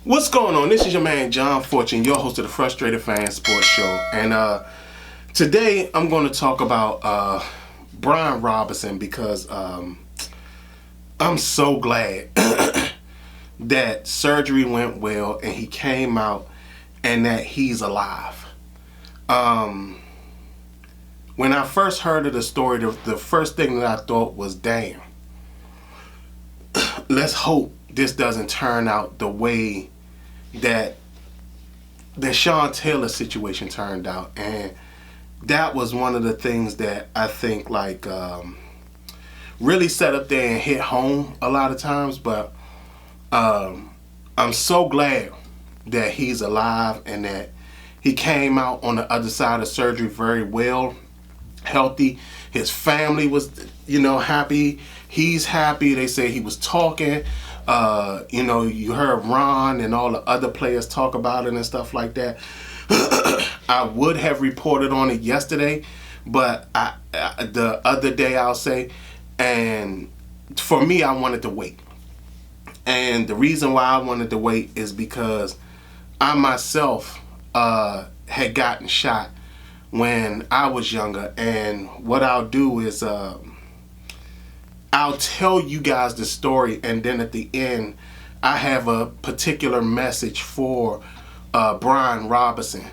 What's going on? This is your man John Fortune, your host of the Frustrated Fan Sports Show, and today I'm going to talk about Brian Robinson because I'm so glad that surgery went well and he came out and that he's alive. When I first heard of the story, the first thing that I thought was, damn, let's hope this doesn't turn out the way that the Sean Taylor situation turned out. And that was one of the things that I think really set up there and hit home a lot of times. But I'm so glad that he's alive and that he came out on the other side of surgery very well, healthy. His family was, happy. He's happy. They say he was talking. You heard Ron and all the other players talk about it and stuff like that. I would have reported on it yesterday, but the other day I'll say, and for me, I wanted to wait. And the reason why I wanted to wait is because I myself had gotten shot when I was younger, and what I'll do is I'll tell you guys the story, and then at the end I have a particular message for Brian Robinson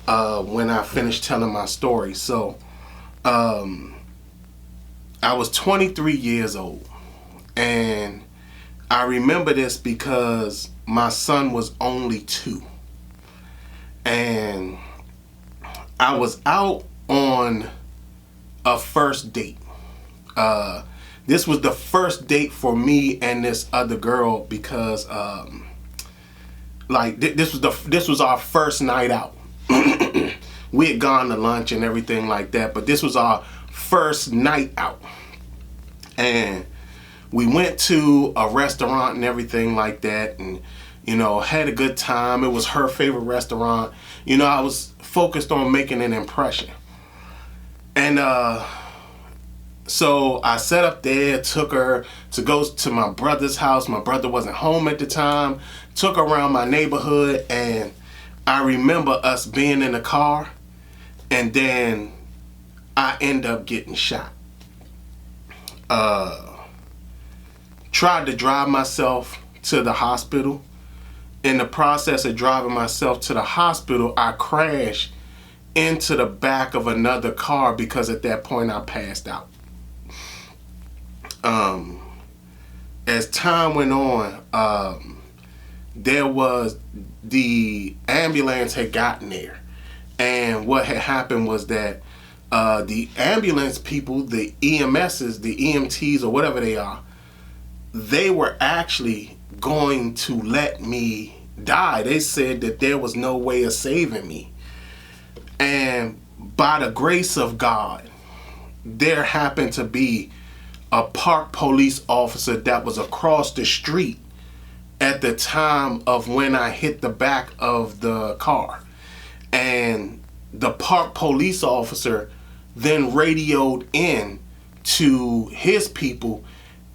when I finish telling my story. So I was 23 years old, and I remember this because my son was only 2, and I was out on a first date. This was the first date for me and this other girl because this was our first night out. We had gone to lunch and everything like that, but this was our first night out. And we went to a restaurant and everything like that, and had a good time. It was her favorite restaurant. I was focused on making an impression. And so I sat up there, took her to go to my brother's house. My brother wasn't home at the time. Took her around my neighborhood, and I remember us being in the car, and then I end up getting shot. Tried to drive myself to the hospital. In the process of driving myself to the hospital, I crashed into the back of another car because at that point I passed out. As time went on, the ambulance had gotten there, and what had happened was that the ambulance people, the EMSs, the EMTs, or whatever they are, they were actually going to let me die. They said that there was no way of saving me. And by the grace of God, there happened to be a park police officer that was across the street at the time of when I hit the back of the car. And the park police officer then radioed in to his people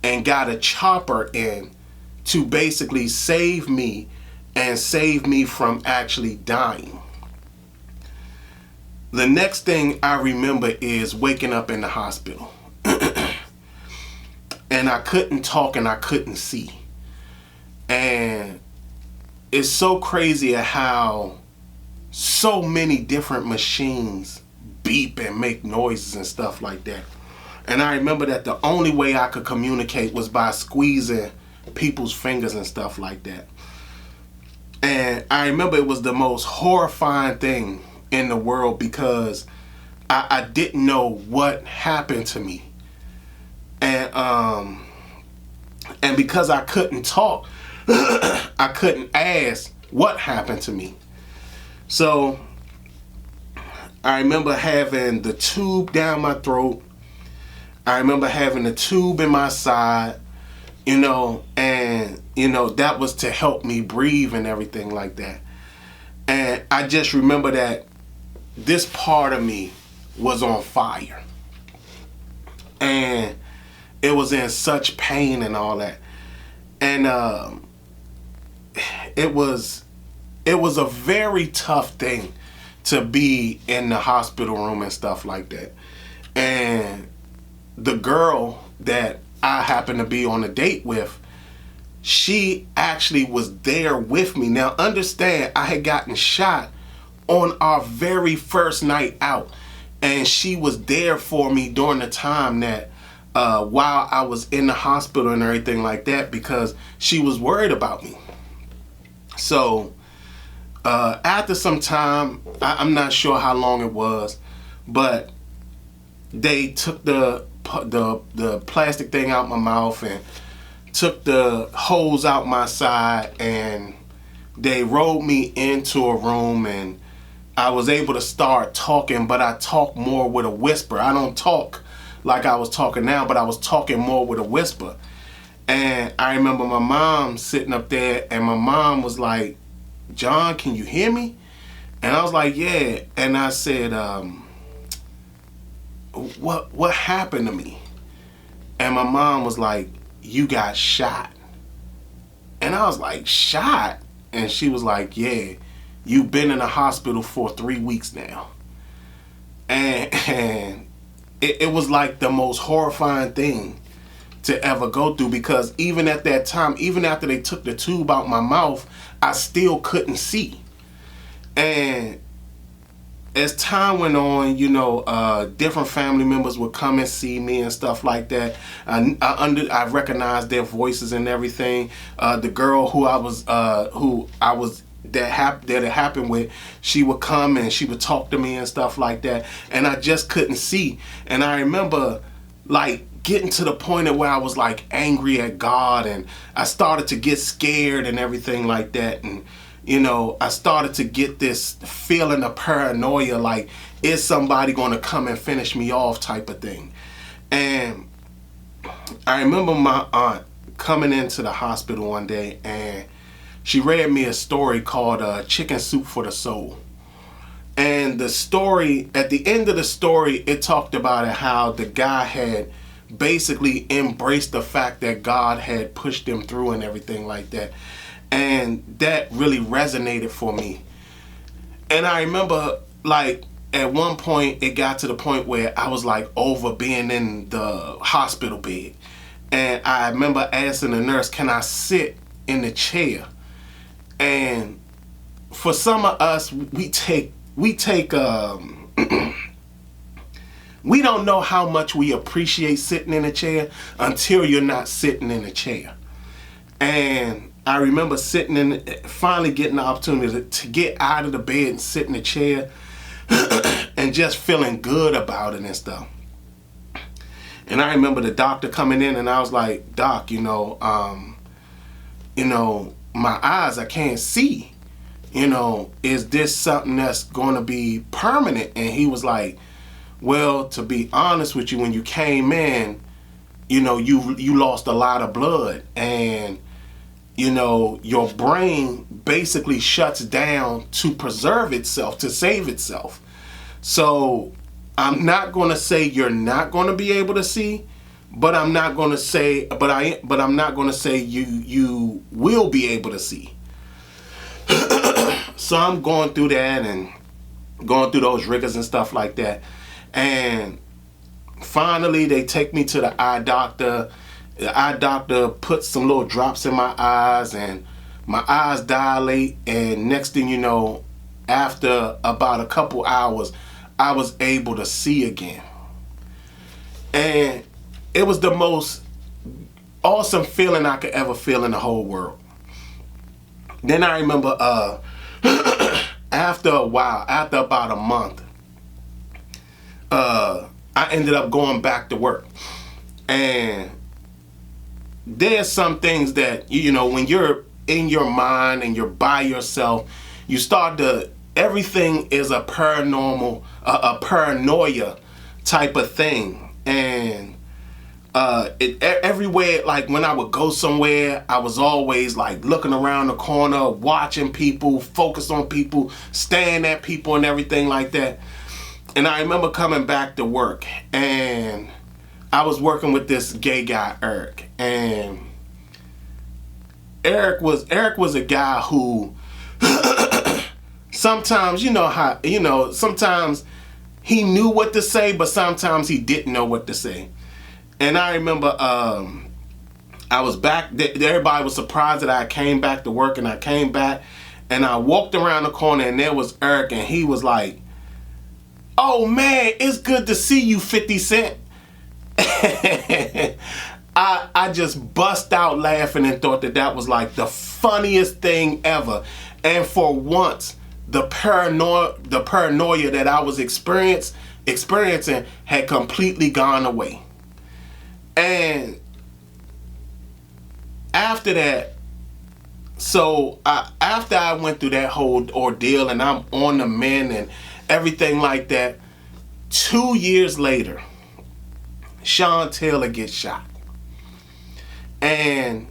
and got a chopper in to basically save me and save me from actually dying. The next thing I remember is waking up in the hospital. And I couldn't talk and I couldn't see. And it's so crazy at how so many different machines beep and make noises and stuff like that. And I remember that the only way I could communicate was by squeezing people's fingers and stuff like that. And I remember it was the most horrifying thing in the world because I didn't know what happened to me. And because I couldn't talk, I couldn't ask what happened to me. So I remember having the tube down my throat. I remember having the tube in my side, and that was to help me breathe and everything like that. And I just remember that this part of me was on fire. And it was in such pain and all that. And it was a very tough thing to be in the hospital room and stuff like that. And the girl that I happened to be on a date with, she actually was there with me. Now understand, I had gotten shot on our very first night out, and she was there for me during the time that while I was in the hospital and everything like that, because she was worried about me. So after some time, I'm not sure how long it was, but they took the plastic thing out my mouth and took the hose out my side, and they rolled me into a room, and I was able to start talking, but I talk more with a whisper. I don't talk like I was talking now, but I was talking more with a whisper. And I remember my mom sitting up there, and my mom was like, "John, can you hear me?" And I was like, "Yeah." And I said, what happened to me? And my mom was like, "You got shot." And I was like, "Shot?" And she was like, "Yeah, you've been in the hospital for 3 weeks now." And it was like the most horrifying thing to ever go through, because even at that time, even after they took the tube out my mouth, I still couldn't see. And as time went on, different family members would come and see me and stuff like that. I recognized their voices and everything. The girl that it happened with, she would come and she would talk to me and stuff like that, and I just couldn't see. And I remember like getting to the point of where I was like angry at God, and I started to get scared and everything like that. And I started to get this feeling of paranoia, like, is somebody going to come and finish me off type of thing. And I remember my aunt coming into the hospital one day, and she read me a story called Chicken Soup for the Soul. And the story, at the end of the story, it talked about how the guy had basically embraced the fact that God had pushed him through and everything like that. And that really resonated for me. And I remember, like, at one point, it got to the point where I was like over being in the hospital bed. And I remember asking the nurse, "Can I sit in the chair?" And for some of us, we don't know how much we appreciate sitting in a chair until you're not sitting in a chair. And I remember finally getting the opportunity to get out of the bed and sit in a chair and just feeling good about it and stuff. And I remember the doctor coming in, and I was like, "Doc, my eyes, I can't see. Is this something that's going to be permanent?" And he was like, "Well, to be honest with you, when you came in, you lost a lot of blood, and your brain basically shuts down to preserve itself, to save itself. So I'm not going to say you're not going to be able to see, but I'm not going to say, I'm not going to say you will be able to see." So I'm going through that and going through those rigors and stuff like that. And finally, they take me to the eye doctor. The eye doctor puts some little drops in my eyes, and my eyes dilate. And next thing you know, after about a couple hours, I was able to see again. And it was the most awesome feeling I could ever feel in the whole world. Then I remember after a while, after about a month, I ended up going back to work. And there's some things that, when you're in your mind and you're by yourself, you start to everything is a paranormal, a paranoia type of thing. And everywhere, like when I would go somewhere, I was always like looking around the corner, watching people, focused on people, staring at people and everything like that. And I remember coming back to work, and I was working with this gay guy, Eric. And Eric was a guy who sometimes, sometimes he knew what to say, but sometimes he didn't know what to say. And I remember I was back, everybody was surprised that I came back to work, and I came back and I walked around the corner, and there was Eric, and he was like, "Oh man, it's good to see you, 50 Cent." I just bust out laughing and thought that was like the funniest thing ever. And for once, the paranoia that I was experiencing had completely gone away. And after that, after I went through that whole ordeal, and I'm on the mend and everything like that, 2 years later, Sean Taylor gets shot. And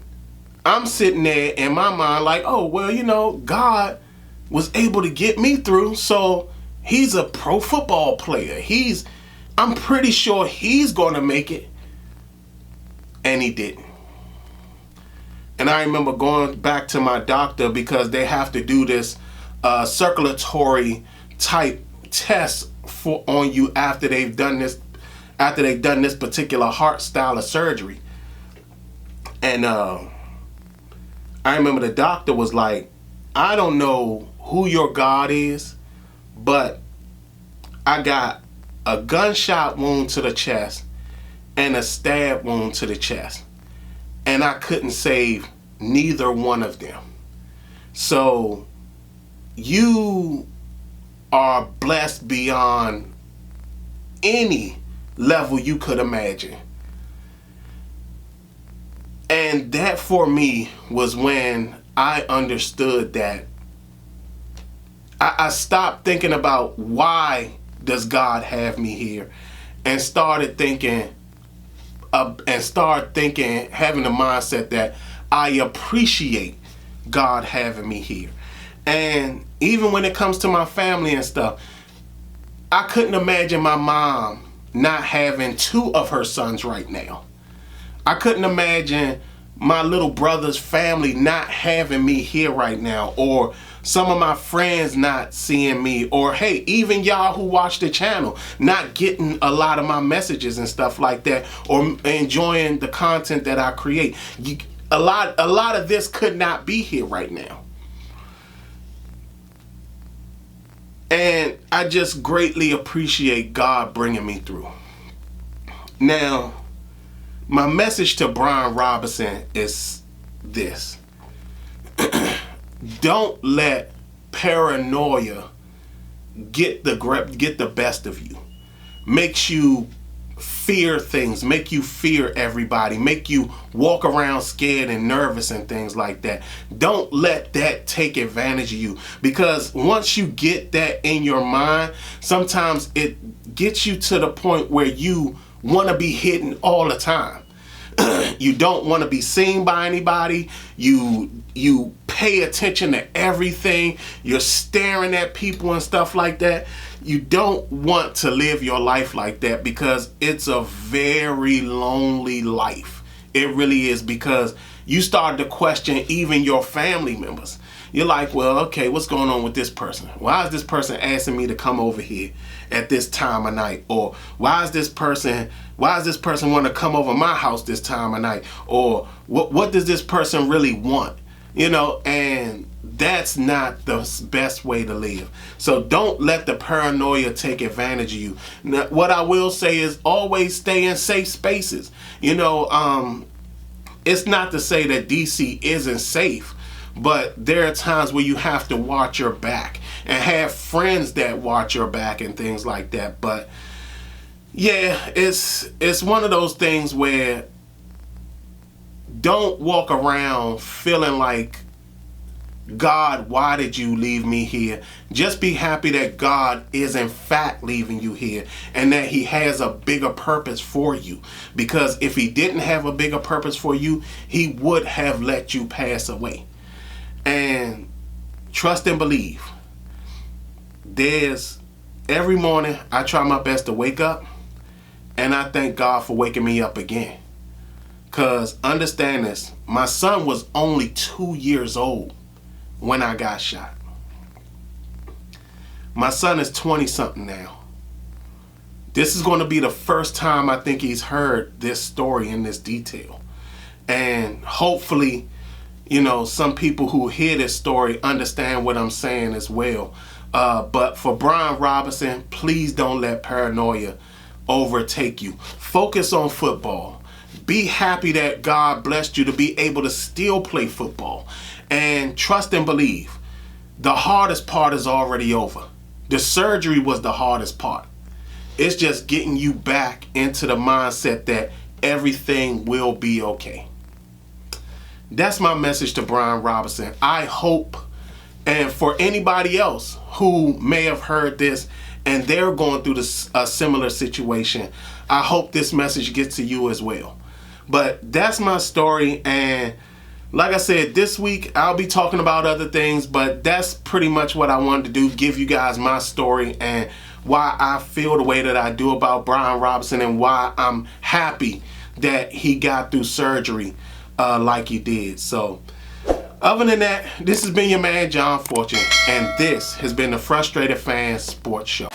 I'm sitting there in my mind like, oh, well, God was able to get me through, so he's a pro football player. I'm pretty sure he's going to make it. And he didn't. And I remember going back to my doctor, because they have to do this circulatory type test on you after they've done this particular heart style of surgery. And I remember the doctor was like, "I don't know who your God is, but I got a gunshot wound to the chest and a stab wound to the chest, and I couldn't save neither one of them. So you are blessed beyond any level you could imagine." And that for me was when I understood that I stopped thinking about why does God have me here, and started thinking, having the mindset that I appreciate God having me here. And even when it comes to my family and stuff, I couldn't imagine my mom not having 2 of her sons right now. I couldn't imagine my little brother's family not having me here right now, or some of my friends not seeing me, or hey, even y'all who watch the channel not getting a lot of my messages and stuff like that, or enjoying the content that I create. A lot of this could not be here right now. And I just greatly appreciate God bringing me through. Now, my message to Brian Robinson is this. Don't let paranoia get the best of you. Makes you fear things, make you fear everybody, make you walk around scared and nervous and things like that. Don't let that take advantage of you, because once you get that in your mind, sometimes it gets you to the point where you want to be hidden all the time. You don't want to be seen by anybody. You pay attention to everything. You're staring at people and stuff like that. You don't want to live your life like that, because it's a very lonely life. It really is, because you start to question even your family members. You're like, well, okay, what's going on with this person? Why is this person asking me to come over here at this time of night? Or why does this person want to come over my house this time of night? Or what does this person really want? And that's not the best way to live. So don't let the paranoia take advantage of you. Now, what I will say is always stay in safe spaces. It's not to say that DC isn't safe, but there are times where you have to watch your back and have friends that watch your back and things like that. But yeah, it's one of those things where don't walk around feeling like God, why did you leave me here? Just be happy that God is in fact leaving you here and that he has a bigger purpose for you. Because if he didn't have a bigger purpose for you, he would have let you pass away. And trust and believe. Every morning I try my best to wake up, and I thank God for waking me up again. Because understand this, my son was only 2 years old when I got shot. My son is 20 something now. This is going to be the first time I think he's heard this story in this detail. And hopefully, some people who hear this story understand what I'm saying as well. But for Brian Robinson, please don't let paranoia overtake you. Focus on football. Be happy that God blessed you to be able to still play football. And trust and believe. The hardest part is already over. The surgery was the hardest part. It's just getting you back into the mindset that everything will be okay. That's my message to Brian Robinson. I hope, and for anybody else who may have heard this and they're going through a similar situation, I hope this message gets to you as well. But that's my story, and like I said, this week I'll be talking about other things, but that's pretty much what I wanted to do, give you guys my story and why I feel the way that I do about Brian Robinson and why I'm happy that he got through surgery like he did. So other than that, this has been your man John Fortune, and this has been the Frustrated Fan Sports Show.